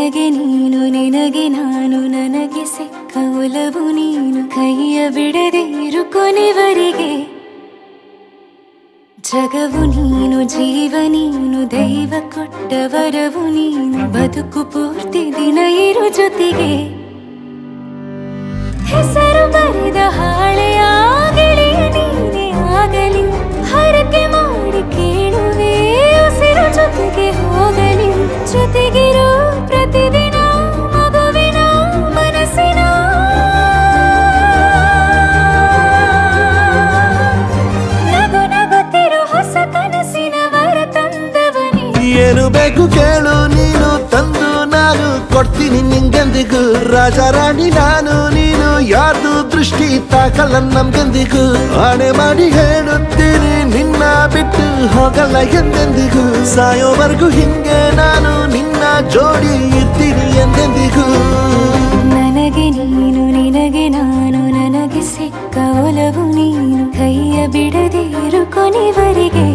ನನಗೆ ನೀನು ನಿನಗೆ ನಾನು ನನಗೆ ಸಿಕ್ಕ ಒಲವು ನೀನು ಕೈಯ ಬಿಡದೆ ಇರು ಕೊನೆವರೆಗೆ ಜಗವು ನೀನು ಜೀವ ನೀನು ದೈವ ಕೊಟ್ಟ ವರವು ನೀನು ಬದುಕು ಪೂರ್ತಿ ದಿನ ಇರು ಜೊತೆಗೆ ಹೆಸರು ಬರೆದ ಹಾಳೆಯ ಗೆಳೆಯ ನೀನೇ ಆಗಲಿ ಹರಕೆ ಮಾಡಿ ಕೇಳುವೆ ಉಸಿರು ಜೊತೆಗೆ ಹೋಗಲಿ ಜೊತೆಗಿರೋ ಪ್ರತಿದಿನ ಮಗುವಿನ ಮನಸ್ಸಿನ ನಗು ನಗುತ್ತಿರೋ ಹೊಸ ಕನಸಿನ ವರ ತಂದವನೇ ಏನು ಬೇಕು ಕೇಳು ನೀನು ತಂದು ನಾನು ಕೊಡ್ತೀನಿ ನಿಂಗೆಂದಿಗೂ ರಾಜ ರಾಣಿ ನಾನು ನೀನು ಯಾರ್ದು ದೃಷ್ಟಿ ತಾಕಲ್ಲ ನಮ್ಗೆಂದಿಗೂ ಆಣೆ ಮಾಡಿ ಹೇಳುತ್ತೀನಿ ನಿನ್ನ ಬಿಟ್ಟು ಹೋಗಲ್ಲ ಎಂದೆಂದಿಗೂ ಸಾಯೋವರೆಗೂ ಹಿಂಗೆ ನಾನು ನಿನ್ನ ಜೋಡಿ ಇರ್ತೀನಿ ಎಂದೆಂದಿಗೂ ನನಗೆ ನೀನು ನಿನಗೆ ನಾನು ನನಗೆ ಸಿಕ್ಕ ಒಲವು ನೀನು ಕೈಯ ಬಿಡದೆ ಇರು ಕೊನೆವರೆಗೆ